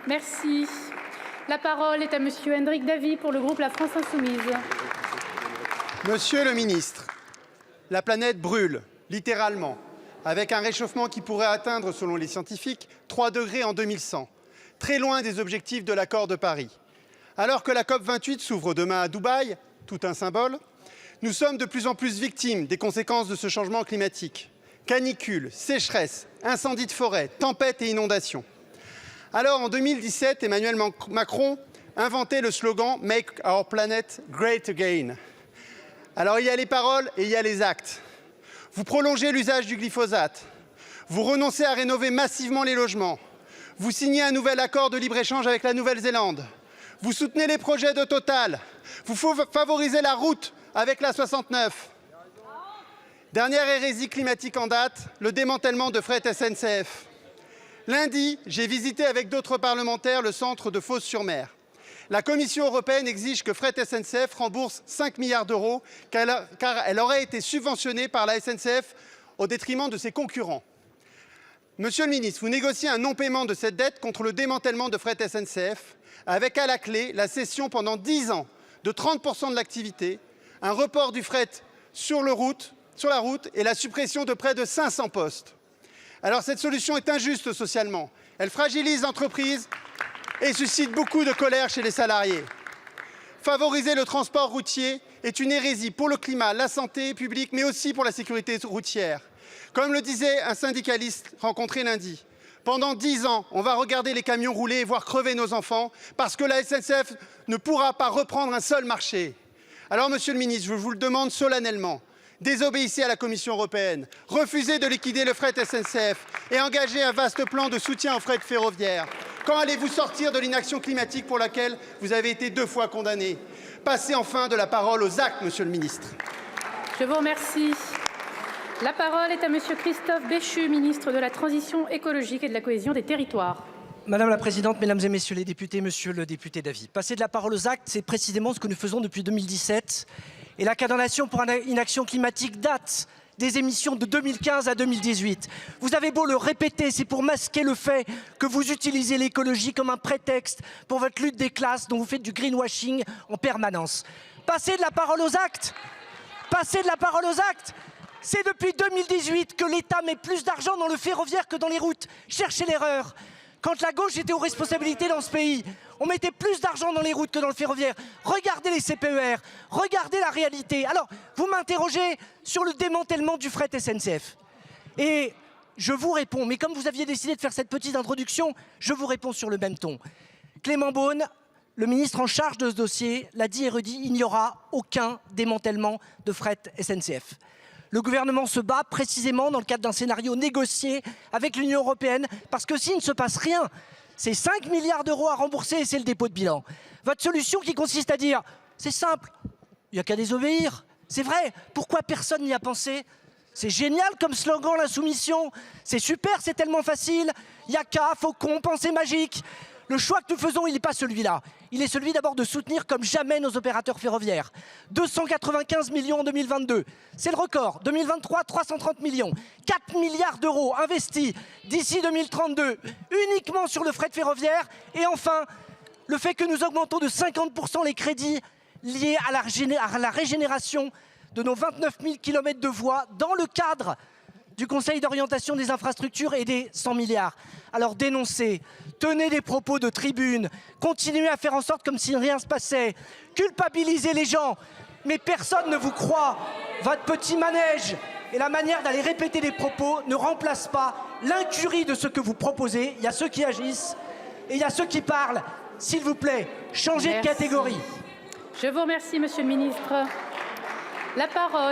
Merci. La parole est à Monsieur Hendrik Davy pour le groupe La France Insoumise. Monsieur le ministre, la planète brûle, littéralement, avec un réchauffement qui pourrait atteindre, selon les scientifiques, 3 degrés en 2100, très loin des objectifs de l'accord de Paris. Alors que la COP28 s'ouvre demain à Dubaï, tout un symbole, nous sommes de plus en plus victimes des conséquences de ce changement climatique. Canicules, sécheresses, incendies de forêt, tempêtes et inondations. Alors, en 2017, Emmanuel Macron inventait le slogan « Make our planet great again ». Alors, il y a les paroles et il y a les actes. Vous prolongez l'usage du glyphosate. Vous renoncez à rénover massivement les logements. Vous signez un nouvel accord de libre-échange avec la Nouvelle-Zélande. Vous soutenez les projets de Total. Vous favorisez la route avec la 69. Dernière hérésie climatique en date, le démantèlement de Fret SNCF. Lundi, j'ai visité avec d'autres parlementaires le centre de Fos-sur-Mer. La Commission européenne exige que Fret SNCF rembourse 5 milliards d'euros car elle aurait été subventionnée par la SNCF au détriment de ses concurrents. Monsieur le ministre, vous négociez un non-paiement de cette dette contre le démantèlement de Fret SNCF, avec à la clé la cession pendant 10 ans de 30% de l'activité, un report du fret sur la route et la suppression de près de 500 postes. Alors cette solution est injuste socialement. Elle fragilise l'entreprise et suscite beaucoup de colère chez les salariés. Favoriser le transport routier est une hérésie pour le climat, la santé publique, mais aussi pour la sécurité routière. Comme le disait un syndicaliste rencontré lundi, pendant 10 ans, on va regarder les camions rouler et voir crever nos enfants parce que la SNCF ne pourra pas reprendre un seul marché. Alors, monsieur le ministre, je vous le demande solennellement, désobéissez à la Commission européenne, refusez de liquider le fret SNCF et engagez un vaste plan de soutien au fret ferroviaire. Quand allez-vous sortir de l'inaction climatique pour laquelle vous avez été 2 fois condamné? Passez enfin de la parole aux actes, monsieur le ministre. Je vous remercie. La parole est à Monsieur Christophe Béchu, ministre de la Transition écologique et de la cohésion des territoires. Madame la Présidente, Mesdames et Messieurs les députés, Monsieur le député Davy, passer de la parole aux actes, c'est précisément ce que nous faisons depuis 2017. Et la condamnation pour une action climatique date des émissions de 2015 à 2018. Vous avez beau le répéter, c'est pour masquer le fait que vous utilisez l'écologie comme un prétexte pour votre lutte des classes dont vous faites du greenwashing en permanence. Passez de la parole aux actes. Passez de la parole aux actes. C'est depuis 2018 que l'État met plus d'argent dans le ferroviaire que dans les routes. Cherchez l'erreur. Quand la gauche était aux responsabilités dans ce pays, on mettait plus d'argent dans les routes que dans le ferroviaire. Regardez les CPER, regardez la réalité. Alors, vous m'interrogez sur le démantèlement du fret SNCF. Et je vous réponds, mais comme vous aviez décidé de faire cette petite introduction, je vous réponds sur le même ton. Clément Beaune, le ministre en charge de ce dossier, l'a dit et redit, il n'y aura aucun démantèlement de fret SNCF. Le gouvernement se bat précisément dans le cadre d'un scénario négocié avec l'Union européenne parce que s'il ne se passe rien, c'est 5 milliards d'euros à rembourser et c'est le dépôt de bilan. Votre solution qui consiste à dire, c'est simple, il n'y a qu'à désobéir. C'est vrai, pourquoi personne n'y a pensé? C'est génial comme slogan, l'insoumission. C'est super, c'est tellement facile. Il n'y a qu'à, faucon, pensée magique. Le choix que nous faisons, il n'est pas celui-là. Il est celui d'abord de soutenir comme jamais nos opérateurs ferroviaires. 295 millions en 2022, c'est le record. 2023, 330 millions. 4 milliards d'euros investis d'ici 2032 uniquement sur le fret ferroviaire. Et enfin, le fait que nous augmentons de 50% les crédits liés à la régénération de nos 29 000 km de voies dans le cadre du Conseil d'orientation des infrastructures et des 100 milliards. Alors dénoncez, tenez des propos de tribune, continuez à faire en sorte comme si rien ne se passait, culpabilisez les gens, mais personne ne vous croit. Votre petit manège et la manière d'aller répéter des propos ne remplacent pas l'incurie de ce que vous proposez. Il y a ceux qui agissent et il y a ceux qui parlent. S'il vous plaît, changez de catégorie. Je vous remercie, Monsieur le Ministre. La parole